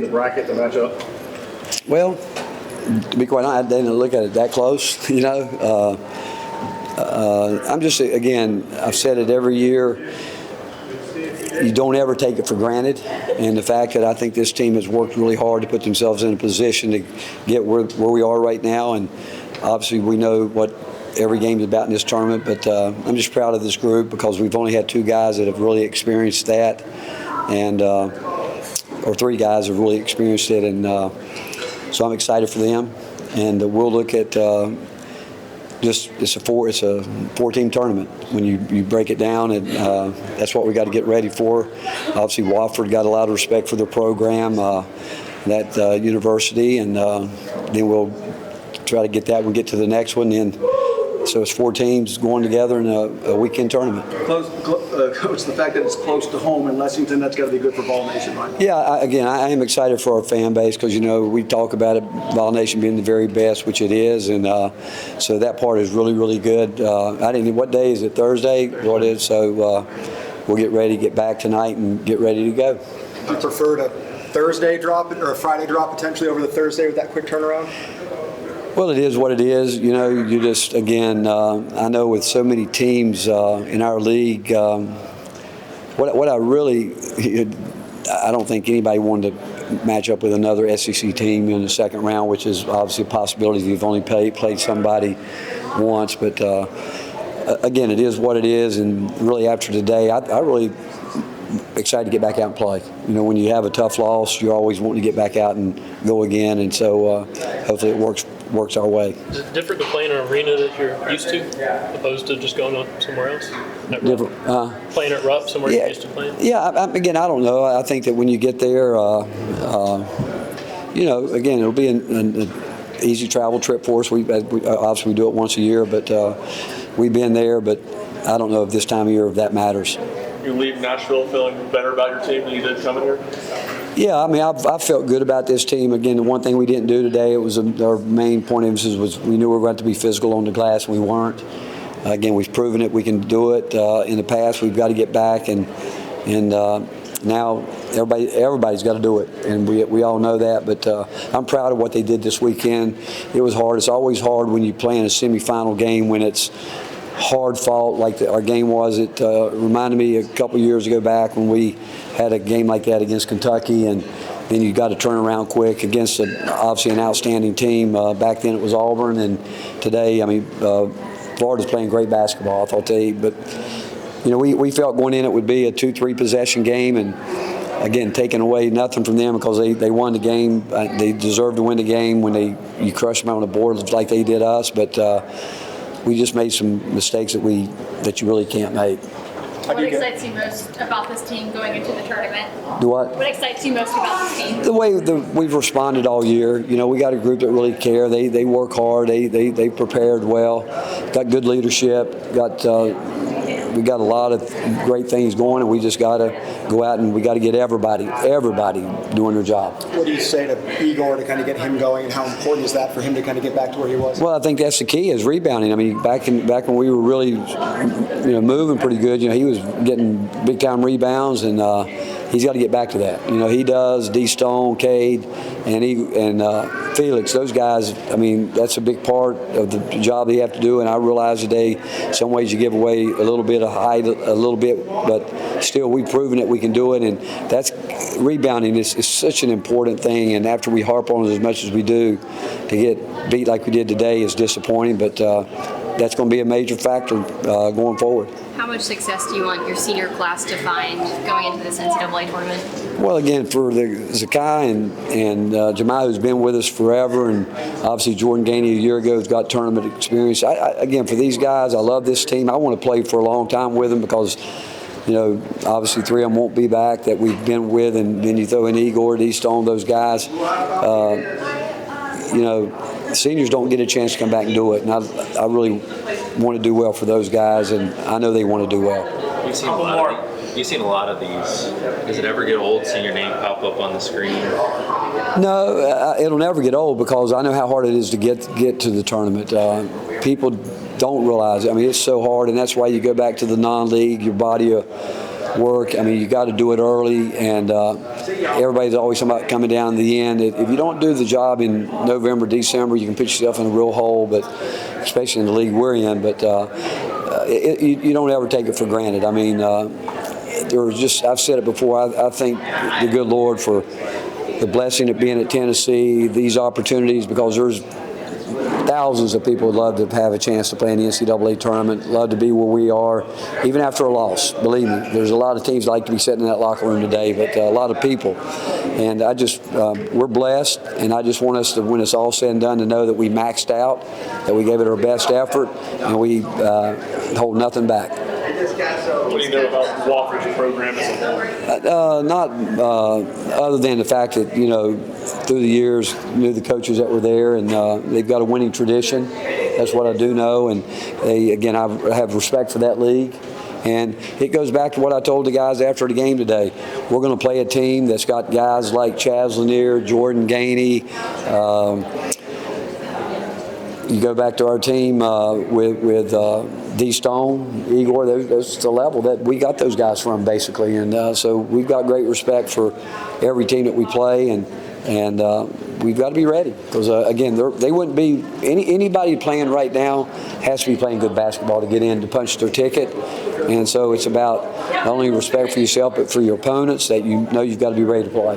The bracket, the matchup? Well, to be quite honest, I didn't look at it that close, you know. I'm just, again, I've said it every year, you don't ever take it for granted. And the fact that I think this team has worked really hard to put themselves in a position to get where we are right now. And obviously we know what every game is about in this tournament, but I'm just proud of this group because we've only had two guys that have really experienced that. And or three guys have really experienced it, and so I'm excited for them. And we'll look at it's a four-team tournament when you break it down, and that's what we got to get ready for. Obviously, Wofford got a lot of respect for their program, that university, and then we'll try to get that one, get to the next one, and so it's four teams going together in a weekend tournament. Coach, the fact that it's close to home in Lexington, that's got to be good for Vol Nation, right? Yeah, I am excited for our fan base because, you know, we talk about it, Vol Nation being the very best, which it is, and so that part is really, really good. I didn't know, what day is it, Thursday? What it is, so we'll get ready, get back tonight, and get ready to go. Do you prefer to Thursday drop it or a Friday drop potentially over the Thursday with that quick turnaround? Well, it is what it is. You know, you just, again, I know with so many teams in our league, what I really, I don't think anybody wanted to match up with another SEC team in the second round, which is obviously a possibility if you've only played somebody once. But again, it is what it is. And really after today, I really excited to get back out and play. You know, when you have a tough loss, you're always wanting to get back out and go again. And so hopefully it works our way. Is it different to play in an arena that you're used to, opposed to just going on somewhere else? Different. Playing at Rupp, somewhere you're used to playing? Yeah, again, I don't know. I think that when you get there, you know, again, it'll be an easy travel trip for us. Obviously we do it once a year, but we've been there, but I don't know if this time of year if that matters. You leave Nashville feeling better about your team than you did coming here? Yeah, I mean, I've felt good about this team. Again, the one thing we didn't do today, it was our main point of emphasis was we knew we were going to be physical on the glass, and we weren't. Again, we've proven it. We can do it in the past. We've got to get back, and now everybody's got to do it, and we all know that. But I'm proud of what they did this weekend. It was hard. It's always hard when you play in a semifinal game when it's hard fought like our game was. It reminded me a couple years ago back when we had a game like that against Kentucky, and then you got to turn around quick against obviously an outstanding team. Back then it was Auburn, and today, I mean, Florida's playing great basketball. I thought but you know, we felt going in it would be a 2-3 possession game, and again, taking away nothing from them because they won the game. They deserved to win the game when you crush them on the board like they did us, but we just made some mistakes that you really can't make. What excites you most about this team going into the tournament? Do what? What excites you most about this team? The way we've responded all year. You know, we got a group that really care. They work hard. They prepared well. Got good leadership. We got a lot of great things going, and we just got to go out and we got to get everybody doing their job. What do you say to Igor to kind of get him going, and how important is that for him to kind of get back to where he was? Well, I think that's the key is rebounding. I mean, back when we were really, you know, moving pretty good, you know, he was getting big time rebounds, and he's got to get back to that. You know, he does. D. Stone, Cade, and Felix, those guys. I mean, that's a big part of the job they have to do. And I realize today, some ways you give away a little bit of height, a little bit, but still, we've proven it. We can do it, and that's rebounding is such an important thing. And after we harp on it as much as we do, to get beat like we did today is disappointing. But that's going to be a major factor going forward. How much success do you want your senior class to find going into this NCAA tournament? Well, again, for Zakai and Jemiah, who's been with us forever, and obviously Jordan Gainey a year ago has got tournament experience. Again, for these guys, I love this team. I want to play for a long time with them because, you know, obviously three of them won't be back that we've been with, and then you throw in Igor, D. Stone, those guys. You know, seniors don't get a chance to come back and do it, and I really want to do well for those guys, and I know they want to do well. You've seen a lot of these. Does it ever get old seeing your name pop up on the screen? No, it'll never get old because I know how hard it is to get to the tournament. People don't realize it. I mean, it's so hard, and that's why you go back to the non-league. Your body will work. I mean, you got to do it early, and everybody's always talking about coming down to the end. If you don't do the job in November, December, you can put yourself in a real hole, but especially in the league we're in. But you don't ever take it for granted. I mean, I've said it before, I thank the good Lord for the blessing of being at Tennessee, these opportunities, because there's thousands of people would love to have a chance to play in the NCAA tournament, love to be where we are, even after a loss. Believe me, there's a lot of teams like to be sitting in that locker room today, but a lot of people. And we're blessed, and I just want us to, when it's all said and done, to know that we maxed out, that we gave it our best effort, and we hold nothing back. What do you know about Wofford's program as a whole? Not other than the fact that, through the years, knew the coaches that were there, and they've got a winning tradition. That's what I do know, and I have respect for that league. And it goes back to what I told the guys after the game today. We're going to play a team that's got guys like Chaz Lanier, Jordan Gainey. You go back to our team with D. Stone, Igor. That's the level that we got those guys from, basically. And so we've got great respect for every team that we play, and we've got to be ready, because again, they wouldn't be anybody playing right now has to be playing good basketball to get in to punch their ticket. And so it's about not only respect for yourself but for your opponents, that you've got to be ready to play.